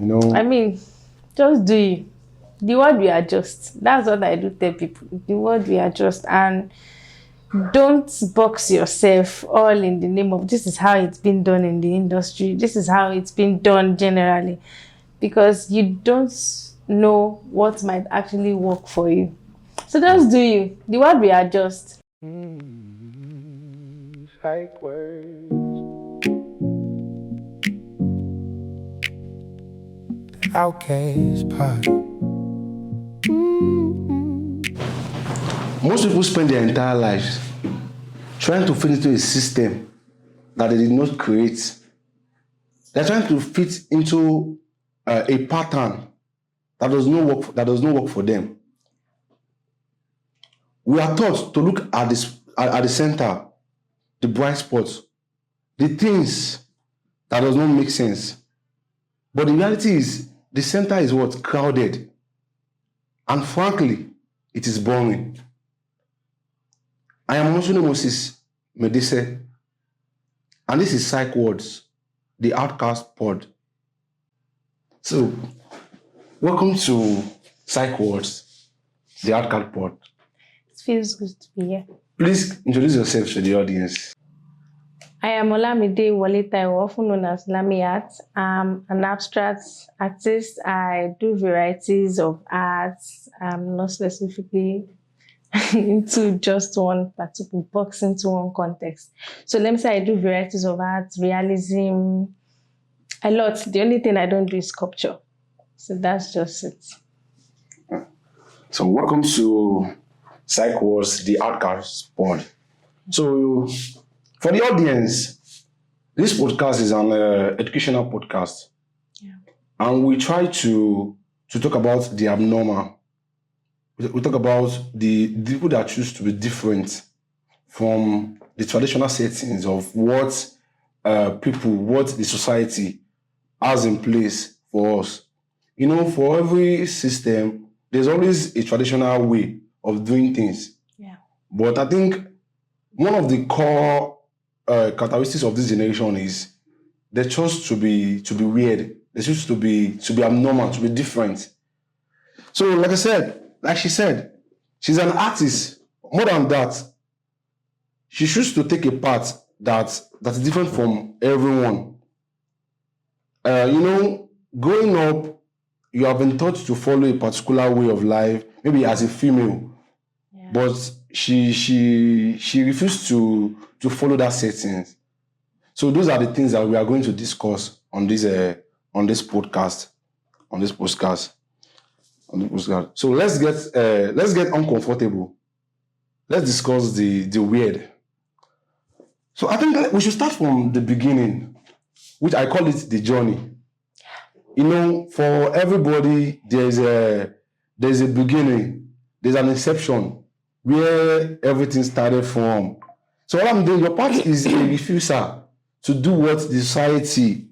I mean, just do you. The word we adjust. That's what I do tell people. The word we adjust, and don't box yourself all in the name of this is how it's been done in the industry. This is how it's been done generally, because you don't know what might actually work for you. So just do you. The word we adjust. Psychwords. Outcast Pod. Most people spend their entire lives trying to fit into a system that they did not create. They're trying to fit into a pattern that does not work for them. We are taught to look at the center, the bright spots, the things that does not make sense. But the reality is, the center is what? Crowded. And frankly, it is boring. I am Olamide Moses Medise, and this is Psychwords, the Outcast Pod. So, welcome to Psychwords, the Outcast Pod. It feels good to be here. Please introduce yourself to the audience. I am Olamide Wole-Taiwo, often known as Lami Art. I'm an abstract artist. I do varieties of arts. I'm not specifically into just one particular box, into one context. So let me say I do varieties of arts, realism, a lot. The only thing I don't do is sculpture. So that's just it. So welcome to Psychwords, the Outcast Pod. So for the audience, this podcast is an educational podcast. Yeah. And we try to talk about the abnormal. We talk about the people that choose to be different from the traditional settings of what what the society has in place for us. For every system, there's always a traditional way of doing things. Yeah. But I think one of the core characteristics of this generation is they chose to be weird. They choose to be abnormal, to be different. So, like she said, she's an artist. More than that, she chooses to take a path that's different from everyone. Growing up, you have been taught to follow a particular way of life, maybe as a female, but she refused to follow that settings. So those are the things that we are going to discuss on this podcast. So let's get uncomfortable. Let's discuss the weird. So I think we should start from the beginning, which I call it the journey. For everybody, there's a beginning, there's an inception where everything started from. So what I'm doing, your part is a refusal to do what the society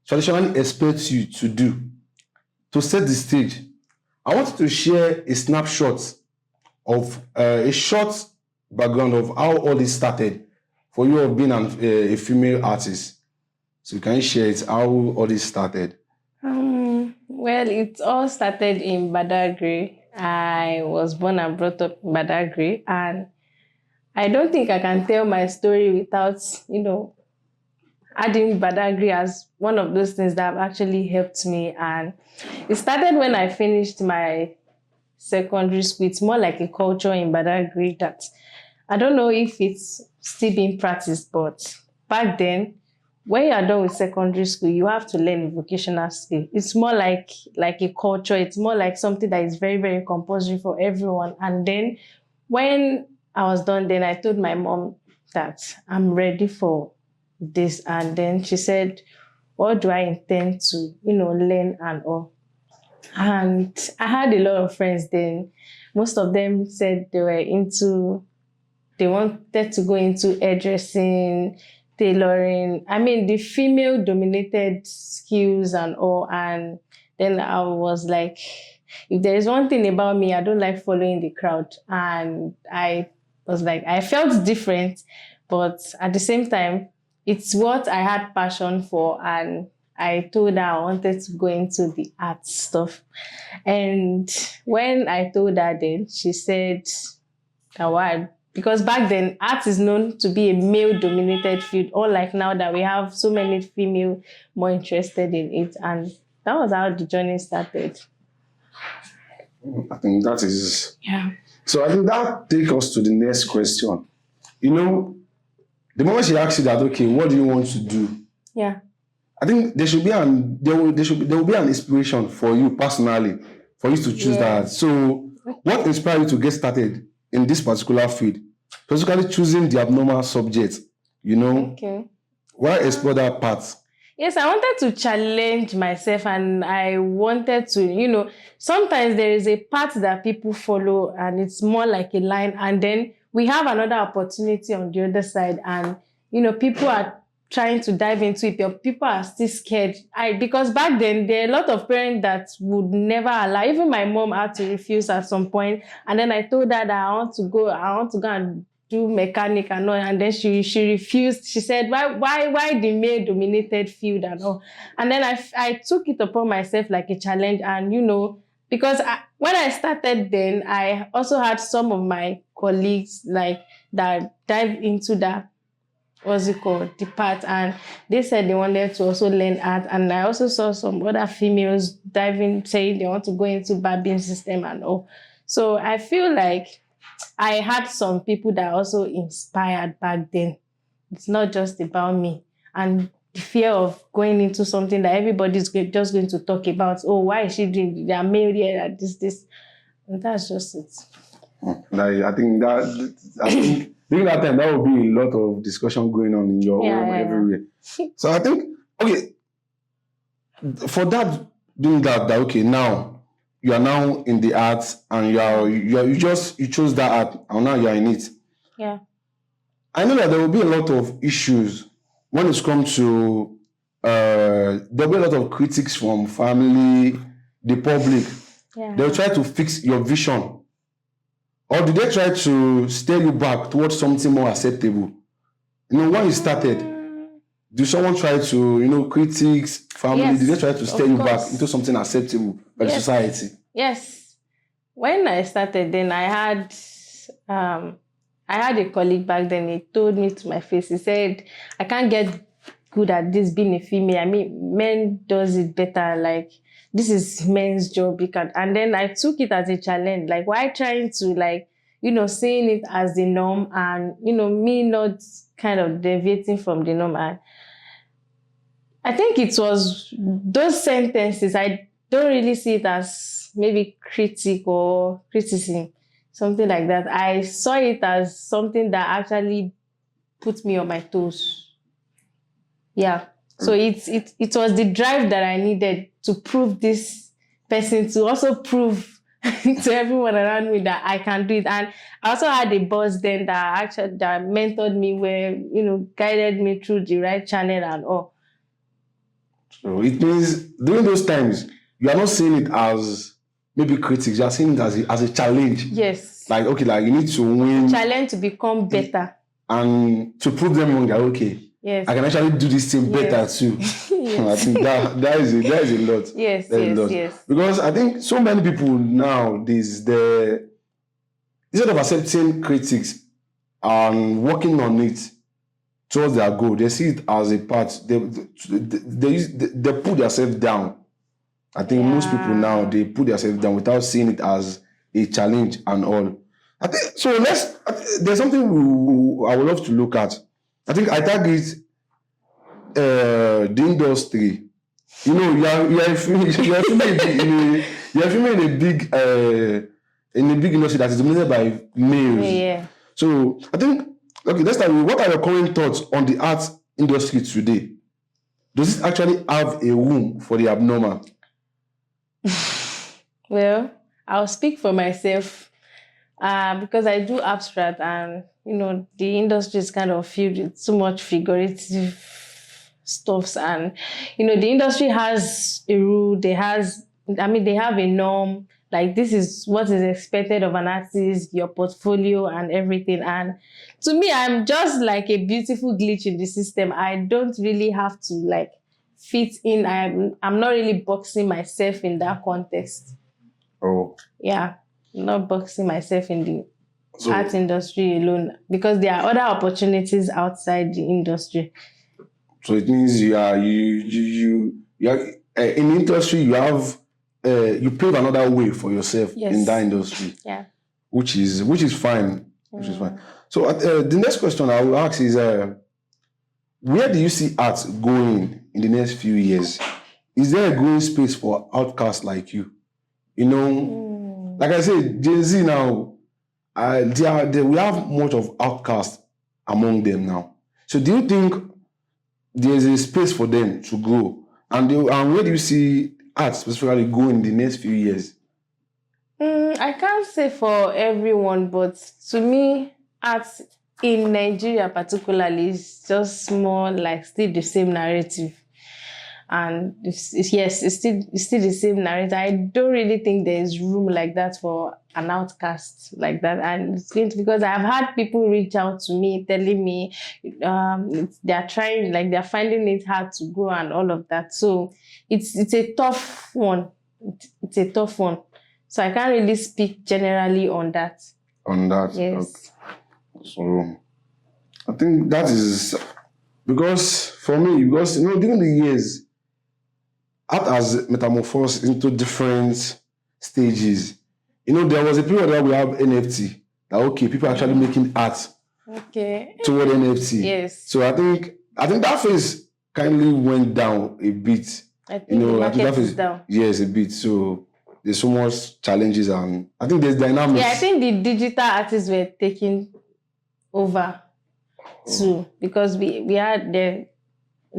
traditionally expects you to do, to set the stage. I want to share a snapshot of a short background of how all this started for you of being a female artist. So can you share it, how all this started? Well, it all started in Badagry. I was born and brought up in Badagry, and I don't think I can tell my story without, adding Badagry as one of those things that have actually helped me. And it started when I finished my secondary school. It's more like a culture in Badagry that I don't know if it's still being practiced, but back then, when you are done with secondary school, you have to learn a vocational skill. It's more like a culture. It's more like something that is very, very compulsory for everyone. And then when I was done, then I told my mom that I'm ready for this. And then she said, what do I intend to, learn and all? And I had a lot of friends then. Most of them said they wanted to go into hairdressing, tailoring. I mean, the female-dominated skills and all. And then I was like, if there is one thing about me, I don't like following the crowd. And I was like, I felt different, but at the same time, it's what I had passion for. And I told her I wanted to go into the art stuff. And when I told her then, she said, why? Because back then, art is known to be a male-dominated field, unlike now that we have so many female more interested in it. And that was how the journey started. I think that is... Yeah. So I think that takes us to the next question. You know, the moment she asks you that, okay, what do you want to do? Yeah. I think there will be an inspiration for you personally, for you to choose that. So what inspired you to get started in this particular field? Basically choosing the abnormal subject, you know? Okay. Why explore that part? Yes, I wanted to challenge myself, and I wanted to, you know, sometimes there is a path that people follow and it's more like a line, and then we have another opportunity on the other side, and, you know, people are trying to dive into it, but people are still scared. Because back then, there are a lot of parents that would never allow. Even my mom had to refuse at some point, and then I told her that I want to go and do mechanic and all, and then she refused. She said, why the male dominated field and all? And then I took it upon myself like a challenge, and you know, because when I started then, I also had some of my colleagues like that dive into that, what's it called, the part, and they said they wanted to also learn art. And I also saw some other females diving, saying they want to go into barbing system and all. So I feel like I had some people that also inspired back then. It's not just about me. And the fear of going into something that everybody's just going to talk about. Oh, why is she doing? They are male here, this. And that's just it. I think during that time, there will be a lot of discussion going on in your home everywhere. So I think, okay, for that, doing that, okay, now, you are now in the arts, and you chose that art, and now you are in it. Yeah. I know that there will be a lot of issues when it comes to there will be a lot of critics from family, the public. Yeah. They will try to fix your vision, or do they try to steer you back towards something more acceptable? You know, when you started, do someone try to, you know, critics, family, did they try to steer you back into something acceptable by society? Yes. When I started, then I had a colleague back then. He told me to my face, he said, I can't get good at this being a female. I mean, men does it better. Like, this is men's job. And then I took it as a challenge. Like, why trying to, like, you know, seeing it as the norm, and, you know, me not kind of deviating from the norm. And I think it was those sentences. I don't really see it as maybe critique or criticism, something like that. I saw it as something that actually put me on my toes. Yeah. So it was the drive that I needed to prove this person, to also prove to everyone around me that I can do it. And I also had a boss then that mentored me, where, you know, guided me through the right channel and all. So it means during those times, you are not seeing it as maybe critics, you are seeing it as a challenge. Yes. Like, okay, like you need to win. Challenge to become better. And to prove them wrong that, okay, yes, I can actually do this thing better too. I think that is a lot. Yes, yes. Because I think so many people nowadays, instead of accepting critics and working on it towards their goal, they see it as a part. They put themselves down. I think most people now, they put themselves down without seeing it as a challenge and all. I think so. There's something I would love to look at. I think I target the industry. You know, you are filming in a big industry that is dominated by males. Yeah. So I think, okay, let's start with, what are your current thoughts on the art industry today? Does it actually have a room for the abnormal? Well, I'll speak for myself, because I do abstract, and, you know, the industry is kind of filled with so much figurative stuffs, and, you know, the industry has a rule. They have a norm. Like, this is what is expected of an artist, your portfolio and everything. And to me, I'm just like a beautiful glitch in the system. I don't really have to, like, fit in. I'm not really boxing myself in that context. Oh, Yeah, I'm not boxing myself in the so art industry alone because there are other opportunities outside the industry. so it means you are in the industry. You have you pave another way for yourself Yes. in that industry, Yeah. which is fine. Which is fine. So the next question I will ask is, where do you see art going in the next few years? Is there a growing space for outcasts like you? You know, like I said, Gen Z now, we have much of outcasts among them now. So do you think there's a space for them to grow? And where do you see art specifically going in the next few years? I can't say for everyone, but to me, art in Nigeria particularly is just more like still the same narrative. And yes, it's still the same narrative. I don't really think there is room like that for an outcast like that. And it's going to, because I've had people reach out to me telling me they're trying, like they're finding it hard to grow and all of that. So it's a tough one. It's a tough one. So I can't really speak generally on that. On that, Yes. okay. So I think that is because for me, because during the years, art has metamorphosed into different stages. There was a period where we have NFT. That people are actually making art toward NFT. Yes. So I think that phase kindly went down a bit. I think the market is down. Yes, a bit. So there's so much challenges and I think there's dynamics. Yeah, I think the digital artists were taking over too, because we had the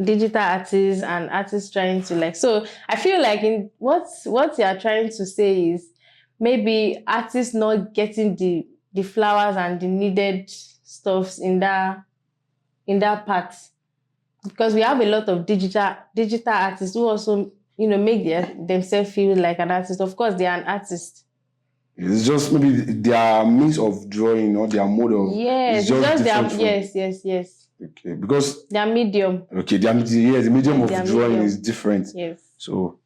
digital artists and artists trying to so I feel like in what you are trying to say is maybe artists not getting the flowers and the needed stuffs in that part, because we have a lot of digital artists who also make themselves feel like an artist. Of course, they are an artist. It's just maybe their means of drawing or their mode of it's just their yes. Okay, because their medium. Okay, the medium of drawing is different. Yes. So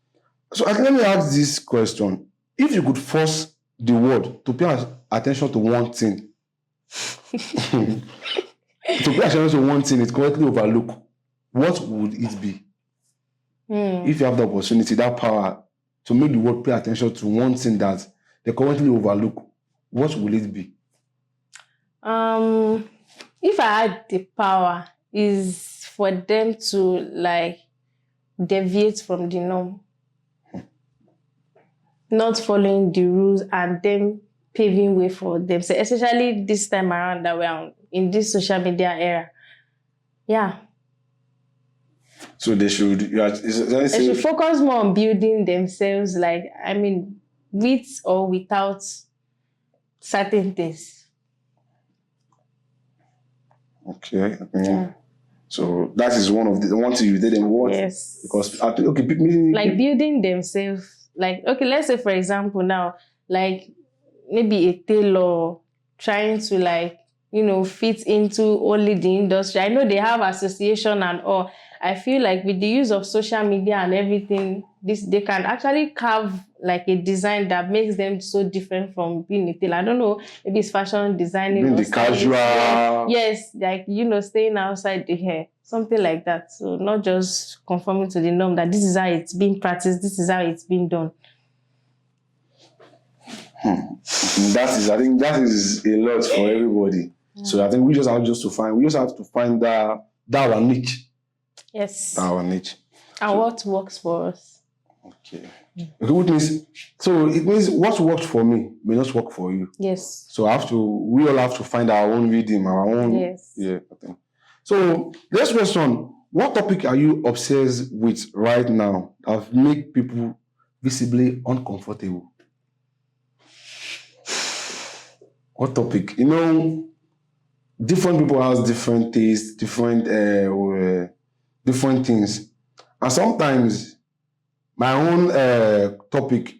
let me ask this question: if you could force the world to pay attention to one thing, to pay attention to one thing, it's correctly overlooked, what would it be? If you have the opportunity, that power to make the world pay attention to one thing that they currently overlook, what will it be? If I had the power, is for them to deviate from the norm, not following the rules, and them paving way for themselves, especially this time around that we're in this social media era. Yeah. So they should focus more on building themselves, with or without certain things. Okay. Yeah. So that is one thing you didn't want. Yes. Because building themselves. Let's say for example now, maybe a tailor trying to fit into only the industry. I know they have association and all. I feel like with the use of social media and everything, they can actually carve a design that makes them so different from being a tailor. I don't know, maybe it's fashion designing. Being the casual. Yes, staying outside the hair. Something like that. So not just conforming to the norm that this is how it's being practiced, this is how it's being done. I think that is a lot for everybody. Yeah. So I think we just have to find that our niche. Yes. Our niche. And what works for us. Okay. It means what worked for me may not work for you. Yes. So we all have to find our own rhythm, our own. Yes. Yeah, I think. So next question: what topic are you obsessed with right now that make people visibly uncomfortable? What topic? Different people have different tastes, different things, and sometimes my own topic,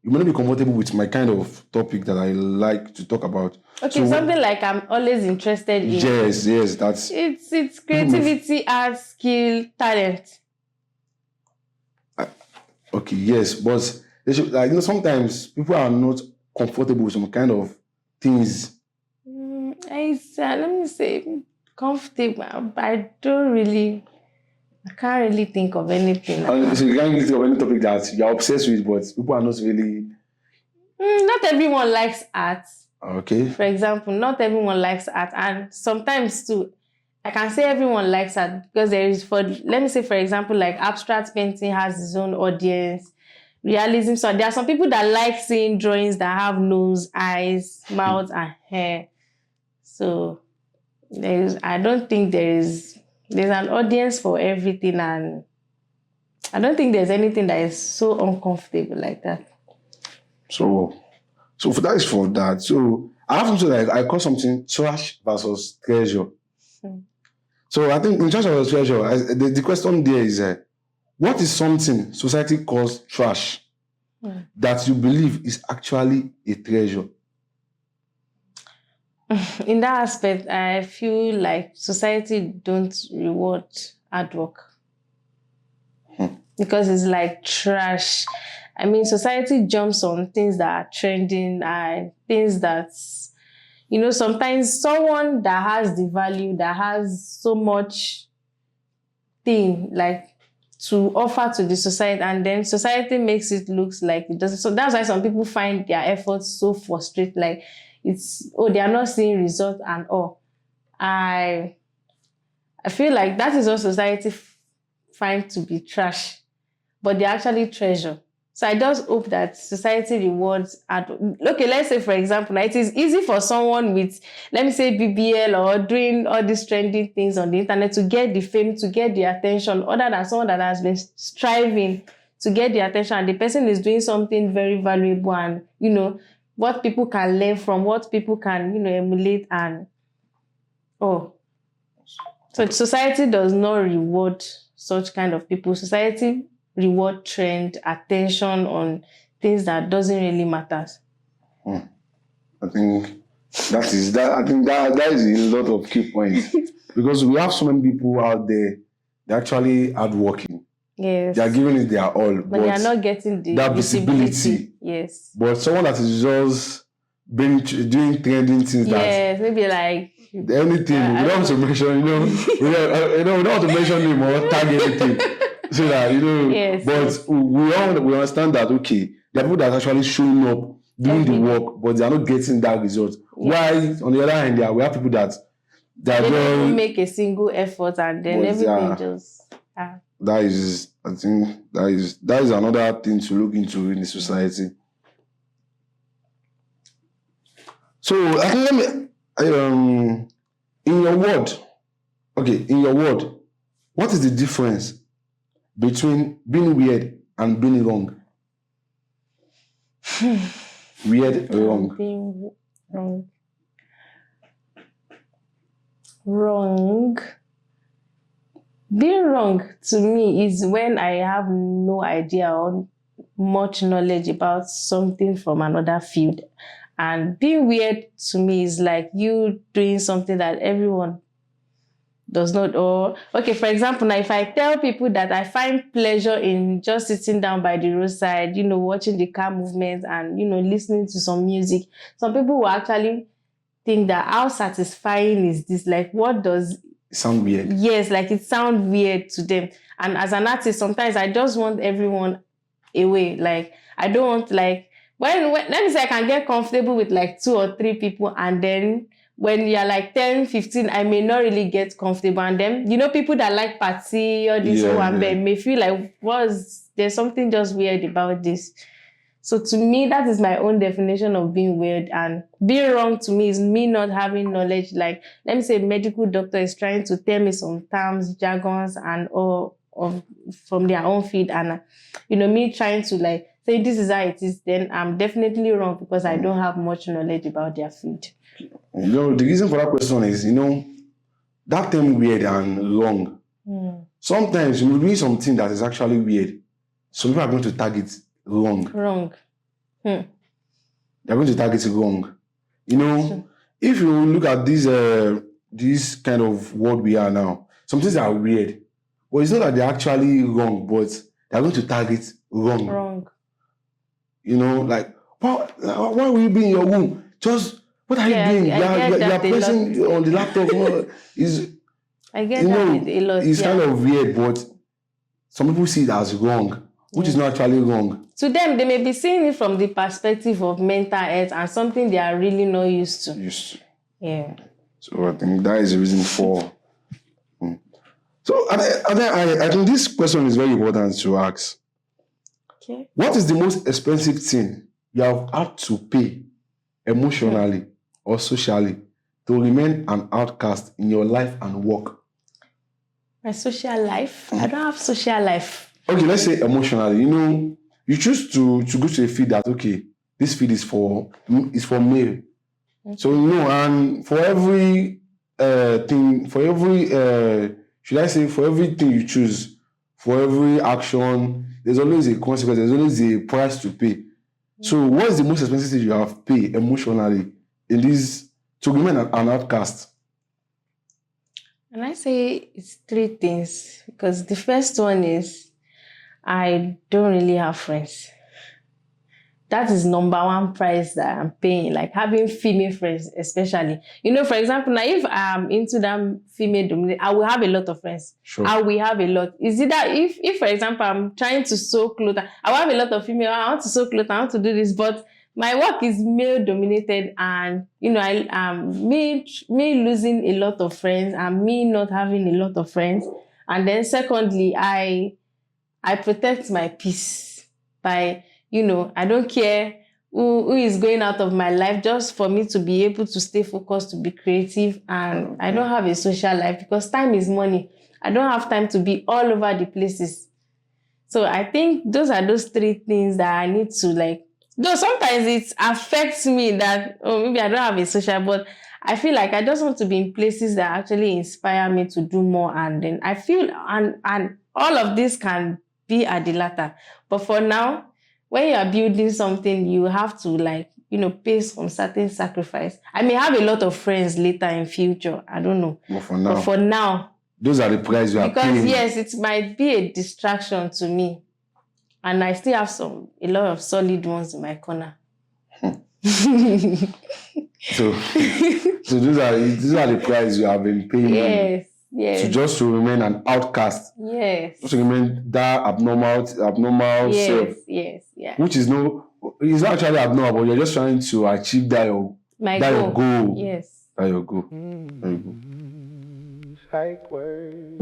you may not be comfortable with my kind of topic that I like to talk about. Okay, so something I'm always interested in. Yes, that's it's creativity, art, skill, talent. Okay, yes, but they should, like, sometimes people are not comfortable with some kind of things. Let me say comfortable, but I can't really think of anything. So you can't really think of any topic that you're obsessed with, but people are not really. Not everyone likes art. Okay. For example, not everyone likes art, and sometimes too, I can say everyone likes art because there is, let me say, for example, like abstract painting has its own audience. Realism, so there are some people that like seeing drawings that have nose, eyes, mouth, and hair. So I don't think there's an audience for everything, and I don't think there's anything that is so uncomfortable like that. So for that is for that. So I have something like I call something trash versus treasure. So I think in trash versus treasure, the question there is, what is something society calls trash that you believe is actually a treasure? In that aspect, I feel like society don't reward hard work because it's like trash. I mean, society jumps on things that are trending and things that, sometimes someone that has the value, that has so much thing, like, to offer to the society, and then society makes it look like it doesn't. So that's why some people find their efforts so frustrating. Like, they are not seeing results and all. I feel like that is what society find to be trash, but they actually treasure. So I just hope that society rewards okay, let's say, for example, it is easy for someone with, let me say, BBL or doing all these trending things on the internet to get the fame, to get the attention, other than someone that has been striving to get the attention, and the person is doing something very valuable, and what people can learn from, what people can emulate, and so society does not reward such kind of people. Society reward trend, attention on things that doesn't really matter. I think that is a lot of key points because we have so many people out there that actually hardworking. Yes. They are giving it their all, but they are not getting that visibility. Yes. But someone that is just doing trending things maybe like anything. We don't want to mention, we don't want to mention him or tag anything. So that yes. But we understand that there are people that are actually showing up, doing the work, but they are not getting that result. Yes. Why, on the other hand, we have people that don't make a single effort, and then everything just. That is, I think, that is another thing to look into in the society. So I think in your word, what is the difference between being weird and being wrong? Weird, wrong. Being wrong. Wrong. Being wrong to me is when I have no idea or much knowledge about something from another field. And being weird to me is like you doing something that everyone does not. Or, okay, for example, now if I tell people that I find pleasure in just sitting down by the roadside, watching the car movement and, listening to some music, some people will actually think that how satisfying is this? Like, what does it sound weird? Yes, like it sounds weird to them. And as an artist, sometimes I just want everyone away. Like, I don't want, like, when let me say I can get comfortable with like 2 or 3 people, and then when you're like 10, 15, I may not really get comfortable. And then, people that like party or this may feel like, there's something just weird about this. So to me, that is my own definition of being weird. And being wrong to me is me not having knowledge. Like, let me say a medical doctor is trying to tell me some terms, jargons, and all from their own field. And, me trying to like say this is how it is, then I'm definitely wrong because I don't have much knowledge about their field. The reason for that question is, that term weird and wrong. Sometimes you doing something that is actually weird, some people are going to target wrong. They're going to target it wrong. If you look at this kind of world we are now, some things are weird. But it's not that they're actually wrong, but they're going to target wrong. Wrong. You know, like, why will you be in your room? Just, what are you Yeah, doing? I You are, get you are that a pressing on the laptop. I get that a lot. It's Yeah. kind of weird, but some people see it as wrong, which is not actually wrong. To them, they may be seeing it from the perspective of mental health and something they are really not used to. Yeah. So I think that is the reason for. So I think this question is very important to ask. Okay. What is the most expensive thing you have had to pay emotionally or socially to remain an outcast in your life and work? My social life? I don't have social life. Okay, let's say emotionally. You know, you choose to go to a feed that, okay, this feed is for male. So, you know, and for every thing, for every should I say, for everything you choose, for every action, there's always a consequence, there's always a price to pay. So what is the most expensive thing you have paid emotionally in this to remain an outcast? And I say it's 3 things, because the first one is I don't really have friends. That is number 1 price that I'm paying, like having female friends, especially. You know, for example, now if I'm into that female dominant, I will have a lot of friends. Sure. I will have a lot. Is it that if for example, I'm trying to sew clothes, I will have a lot of female, I want to sew clothes, I want to do this, but my work is male dominated, and you know, me losing a lot of friends and me not having a lot of friends. And then secondly, I protect my peace by, you know, I don't care who is going out of my life, just for me to be able to stay focused, to be creative. And I don't have a social life because time is money. I don't have time to be all over the places. So I think those are those 3 things that I need to, like, though sometimes it affects me that, oh, maybe I don't have a social, but I feel like I just want to be in places that actually inspire me to do more. And then I feel, and all of this can be at the latter. But for now, when you are building something, you have to, like, you know, pay some certain sacrifice. I may have a lot of friends later in future. I don't know. But for now, those are the prices you are paying. Because yes, it might be a distraction to me. And I still have a lot of solid ones in my corner. So these are the prices you have been paying. Yes. To remain an outcast. Yes. Just to remain that abnormal self. Yes. Yeah. Which is it's not actually abnormal, but you're just trying to achieve your goal. Yes. That your goal. There you go. Psychwords.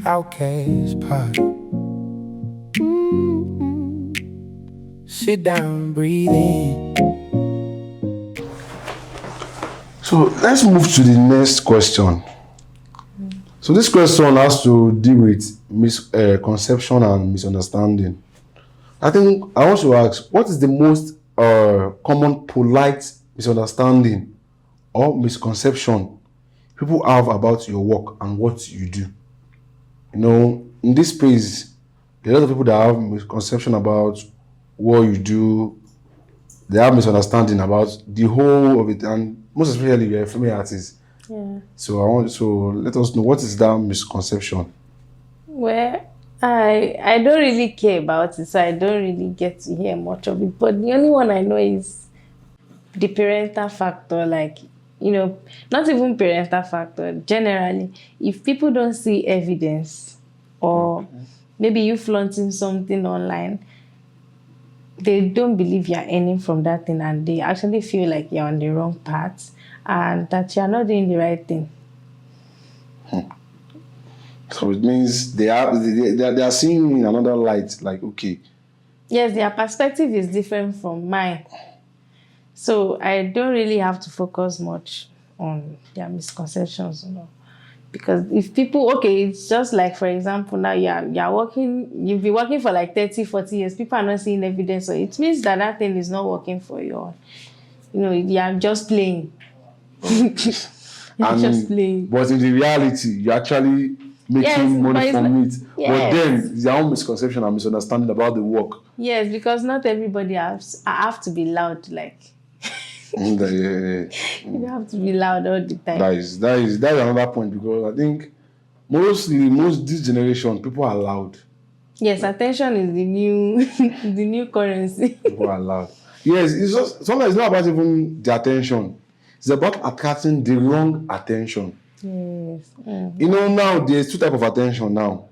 Outcast Pod. Sit down, breathe in. So let's move to the next question. So this question has to deal with misconception and misunderstanding. I think I want to ask, what is the most common polite misunderstanding or misconception people have about your work and what you do? You know, in this space, there are a lot of people that have misconception about what you do. They have misunderstanding about the whole of it, and most especially you're a female artist. Yeah. So let us know, what is that misconception? Well, I don't really care about it, so I don't really get to hear much of it. But the only one I know is the parental factor, like, you know, not even parental factor. Generally, if people don't see evidence, or maybe you flaunting something online, they don't believe you're earning from that thing, and they actually feel like you're on the wrong path and that you're not doing the right thing. So it means they are seeing in another light, like, okay. Yes, their perspective is different from mine. So I don't really have to focus much on their misconceptions, you know. Because if people, okay, it's just like, for example, now you're working, you've been working for like 30, 40 years, people are not seeing evidence, so it means that thing is not working for you. You know, you're just playing. Just playing. But in the reality, you're actually making money from it. Yes. But then their own misconception and misunderstanding about the work. Yes, because not everybody have to be loud, like. You don't have to be loud all the time. That is another point, because I think most this generation, people are loud. Yes, attention is the new the new currency. People are loud. Yes, it's just sometimes it's not about even the attention. It's about attracting the wrong attention. Yes. You know, now there's two types of attention now.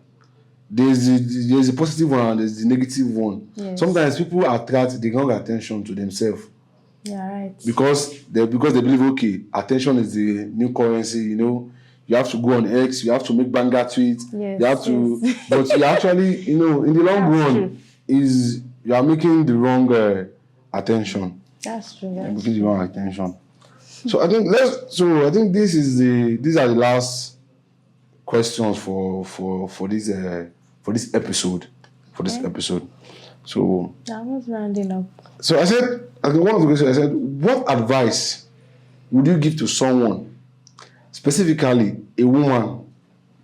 There's the positive one and there's the negative one. Yes. Sometimes people attract the wrong attention to themselves. Yeah, right. Because they believe, okay, attention is the new currency, you know. You have to go on X, you have to make banger tweets, Yes, you have to, yes. but you actually, you know, in the long That's run, true. is you are making the wrong attention. That's true. You're That's making the wrong attention. So I think these are the last questions for this episode. So I was rounding up. So I said, one of the questions, I said, what advice would you give to someone, specifically a woman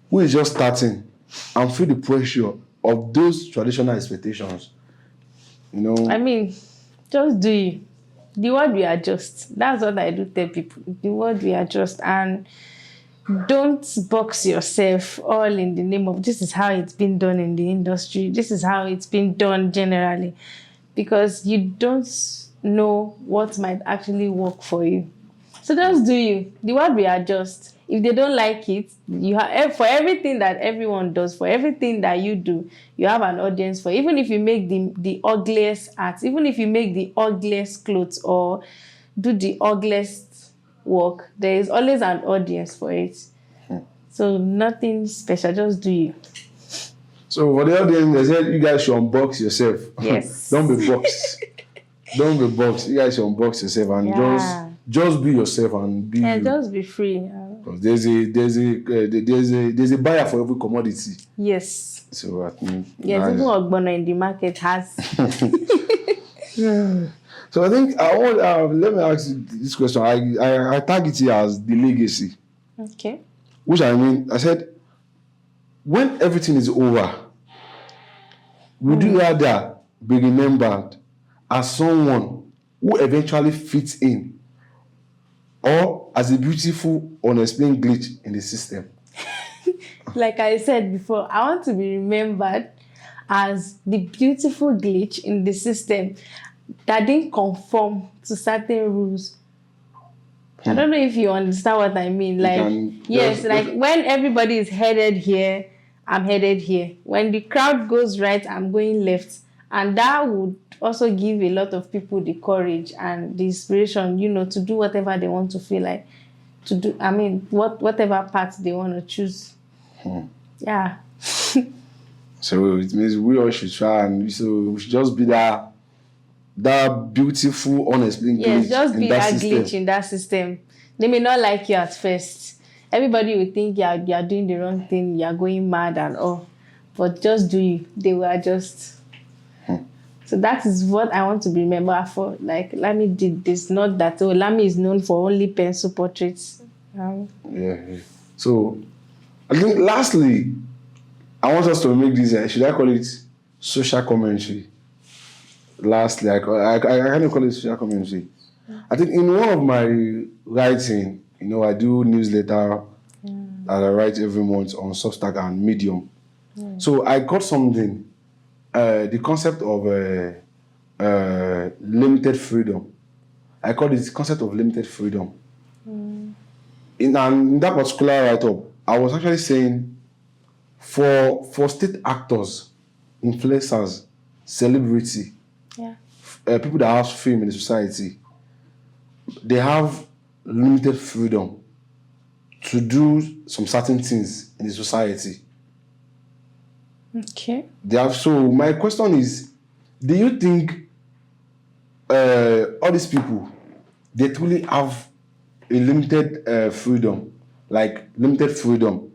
who is just starting and feel the pressure of those traditional expectations? You know, I mean, just do you. The word we adjust. That's what I do tell people. The word we adjust. And don't box yourself all in the name of this is how it's been done in the industry. This is how it's been done generally. Because you don't know what might actually work for you. So just do you. The word we adjust. If they don't like it, you have for everything that everyone does, for everything that you do, you have an audience for. Even if you make the ugliest art, even if you make the ugliest clothes or do the ugliest work, there is always an audience for it. So nothing special, just do you. so for the audience, they said you guys should unbox yourself. Yes. Don't be boxed. Don't be boxed. You guys should unbox yourself and Yeah. just be yourself and be And you. just be free. Because there's a buyer for every commodity. Yes. So I think Yes, that even is- Ogbono in the market has. So I think I want. Let me ask you this question. I tag it here as the legacy, Okay. which I mean. I said, when everything is over, would you rather be remembered as someone who eventually fits in, or as a beautiful, unexplained glitch in the system? Like I said before, I want to be remembered as the beautiful glitch in the system that didn't conform to certain rules. I don't know if you understand what I mean. Like, yes, like when everybody is headed here, I'm headed here. When the crowd goes right, I'm going left. And that would also give a lot of people the courage and the inspiration, you know, to do whatever they want to feel like to do. I mean, whatever path they want to choose. Yeah. So it means we all should try and we should just be that beautiful, unexplained glitch. Yes, just in be that that system. glitch in that system. They may not like you at first. Everybody will think you're doing the wrong thing, you're going mad and all. But just do you. They will adjust. So that is what I want to be remembered for. Like, Lami did this, not that. Oh, Lami is known for only pencil portraits. Yeah. So I think lastly, I want us to make this, should I call it social commentary? Lastly, I can't call it social commentary. I think in one of my writing, you know, I do newsletter that I write every month on Substack and Medium. So I got something, the concept of limited freedom. I call it the concept of limited freedom. In that particular write-up, I was actually saying for state actors, influencers, celebrity, people that have fame in the society, they have limited freedom to do some certain things in the society. Okay. So my question is, do you think all these people, they truly have a limited freedom? Like limited freedom?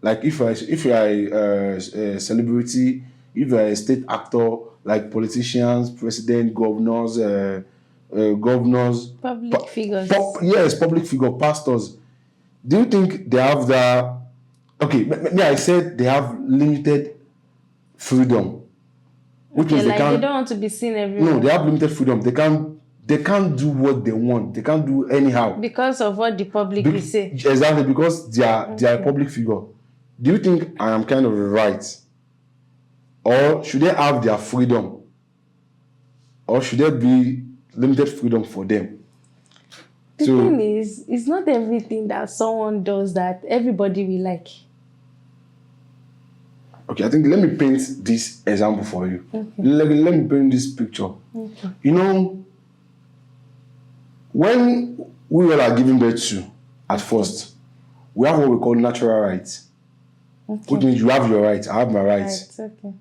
Like if you are a celebrity, if you are a state actor, like politicians, president, governors, Public figures. Yes, public figure, pastors. Do you think they have the? Okay, I said they have limited freedom, which means Like they don't want to be seen everywhere. No, they have limited freedom. They can't do what they want. They can't do anyhow because of what the public will say. Exactly, because they are a public figure. do you think I am kind of right? Or should they have their freedom? Or should there be limited freedom for them? The thing is, it's not everything that someone does that everybody will like. Okay, I think let me paint this example for you. Okay. Let me paint this picture. Okay. You know, when we all are giving birth to, at first, we have what we call natural rights. Okay. Which means you have your rights, I have my rights. Right, okay.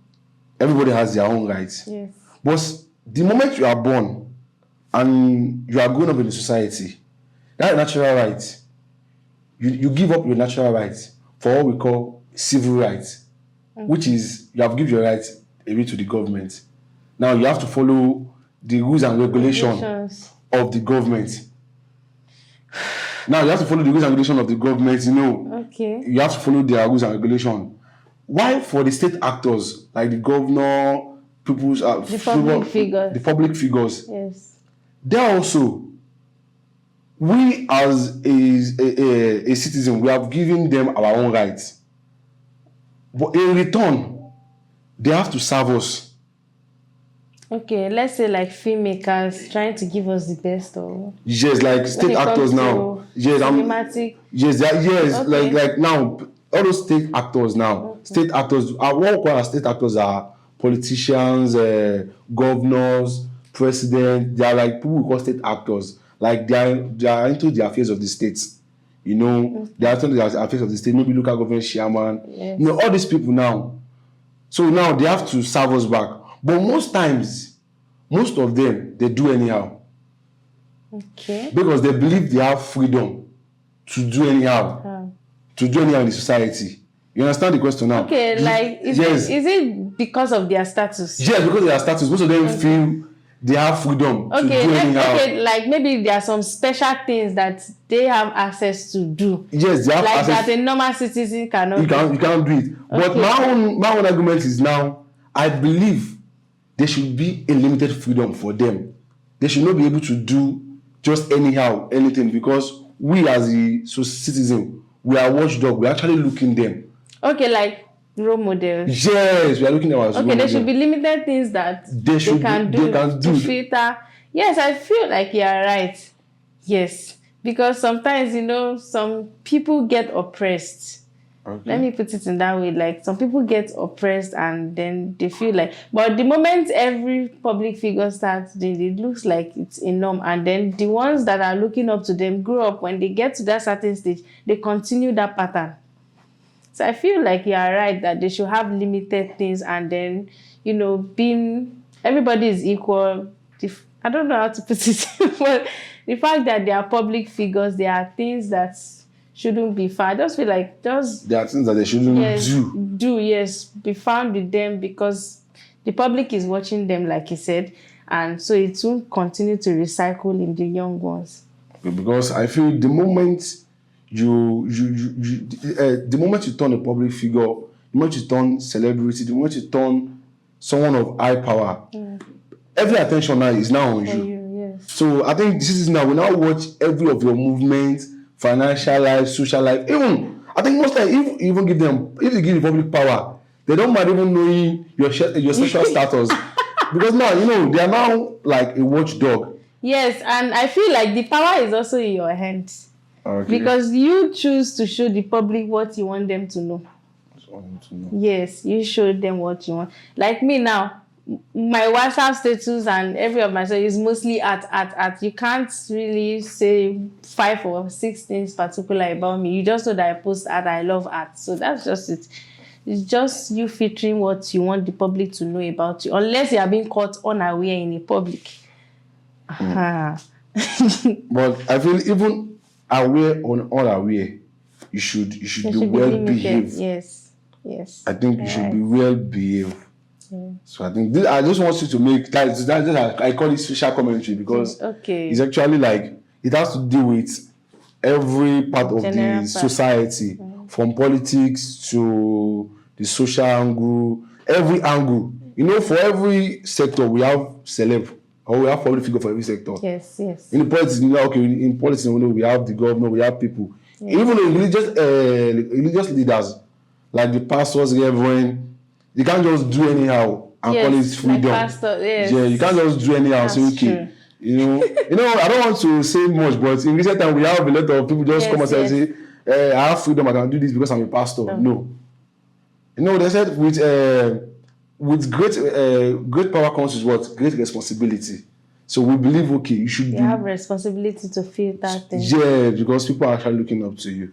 Everybody has their own rights. Yes. But the moment you are born and you are growing up in the society, that natural right, you give up your natural rights for what we call civil rights, which is you have given your rights away to the government. Now you have to follow the rules and regulations of the government. Now you have to follow the rules and regulations of the government, you know. Okay. You have to follow their rules and regulations. Why for the state actors, like the governor, people's the public figures. The public figures. Yes. They also, we as a citizen, we have given them our own rights. But in return, they have to serve us. Okay, let's say like filmmakers trying to give us the best or Yes, like state actors now. Yes, cinematic. Yes, Okay. like now, all those state actors now. Okay. State actors, what we call as state actors are politicians, governors, president. They are like people we call state actors. Like they are into the affairs of the states. You know, they are into the affairs of the state. Maybe local government chairman. Yes. You know, all these people now. So now they have to serve us back. But most times, most of them, they do anyhow. Okay. Because they believe they have freedom to do anyhow. To do anyhow in the society. You understand the question now? Okay, like is it because of their status? Yes, because of their status. Most of them feel they have freedom to do anyhow. Okay, like maybe there are some special things that they have access to do. Yes, they have like access. That a normal citizen cannot You can't do it. But Okay. my own argument is now, I believe there should be a limited freedom for them. They should not be able to do just anyhow, anything, because we as a citizen, we are watchdog. We are actually looking them. Okay, like role models. Yes, we are looking at our Okay, there should be limited things that they can do to filter. Yes, I feel like you are right. Yes, because sometimes, you know, some people get oppressed. Okay. Let me put it in that way. Like some people get oppressed and then they feel like, but the moment every public figure starts doing it, looks like it's a norm. And then the ones that are looking up to them grow up, when they get to that certain stage, they continue that pattern. So I feel like you are right that they should have limited things, and then, you know, being everybody is equal. I don't know how to put it, but the fact that they are public figures, there are things that shouldn't be found. I just feel like there are things that they shouldn't do. Yes, be found with them, because the public is watching them, like you said, and so it will continue to recycle in the young ones. Because I feel the moment the moment you turn a public figure, the moment you turn celebrity, the moment you turn someone of high power, every attention now is now on you. Yes. So I think this is now, we now watch every of your movements, financial life, social life. Even I think most times, if you give the public power, they don't mind even knowing your social status. Because now, you know, they are now like a watchdog. Yes, and I feel like the power is also in your hands. Okay. Because you choose to show the public what you want them to know. Yes, you show them what you want. Like me now, my WhatsApp status and every of my stuff is mostly art. You can't really say 5 or 6 things particular about me. You just know that I post art, I love art. So that's just it. It's just you featuring what you want the public to know about you, unless you are being caught unaware in the public. But I feel even aware or unaware, you should be well behaved. Yes. I think you should be well behaved. Yeah. So I think I just want you to make that. I call it social commentary, because it's actually like it has to do with every part of the society, from politics to the social angle, every angle. You know, for every sector we have celeb, or we have public figure for every sector. Yes. In the politics, you know, in politics, you know, we have the governor, we have people. Yes. Even the religious leaders, like the pastors, everyone, you can't just do anyhow and call it freedom. Like pastor, yes. Yeah, you can't just do anyhow and say, okay. True. I don't want to say much, but in recent time we have a lot of people just come and say, I have freedom, I can do this because I'm a pastor. No. They said with great power comes with what? Great responsibility. So we believe, okay, you should have responsibility to filter things. Yeah, because people are actually looking up to you.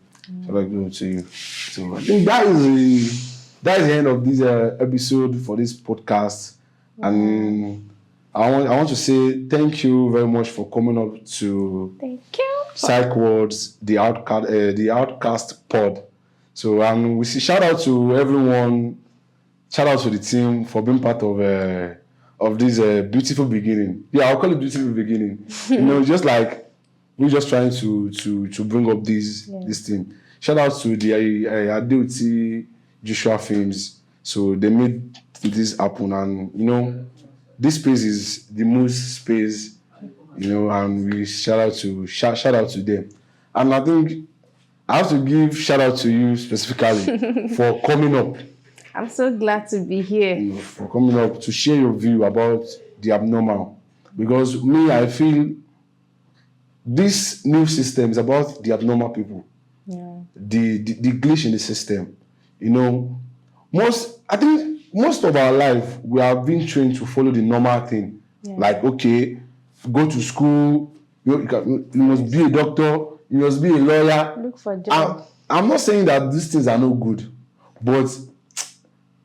So I think that is the end of this episode for this podcast. And I want to say thank you very much for coming up to Psychwords, the Outcast Pod. So we see shout out to everyone, shout out to the team for being part of this beautiful beginning. Yeah, I'll call it beautiful beginning. Just like we're just trying to bring up this thing. Shout out to the Adeoti Joshua Films. So they made this happen, and this space is the most space, and we shout out to them. And I think I have to give shout out to you specifically for coming up. I'm so glad to be here. For coming up to share your view about the abnormal. Because I feel this new system is about the abnormal people. Yeah. The glitch in the system. I think most of our life we have been trained to follow the normal thing. Yeah. Like, okay, go to school, you must be a doctor, you must be a lawyer. Look for a job. I'm not saying that these things are not good, but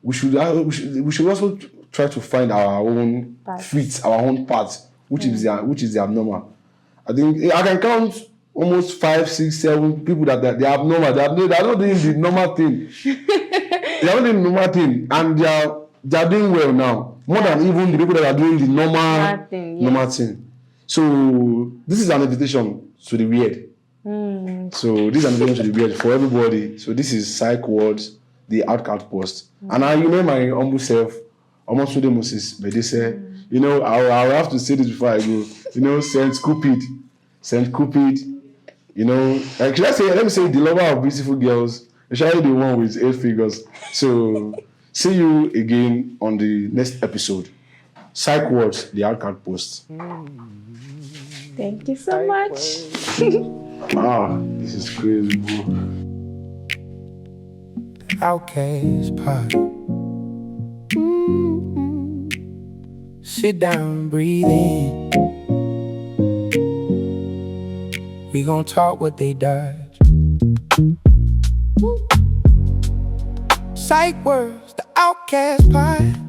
we should also try to find our own fit, our own path, which is the abnormal. I think I can count almost 5, 6, 7 people that they're abnormal. They are not doing the normal thing. They are not doing the normal thing, and they are doing well now, more than even the people that are doing the normal thing. So this is an invitation to the weird. So this is an invitation to the weird for everybody. So this is Psychwords, the Outcast Post. And I my humble self, almost today Moses, but they say, I'll have to say this before I go. Saint Cupid. Let me say the lover of beautiful girls, especially the one with 8 figures. So see you again on the next episode. Psychwords, the Outcast Post. Thank you so much. This is crazy, bro. Outcast Pod. Sit down, breathe in. We gon' talk what they dodge. Psychwords, the Outcast Pod.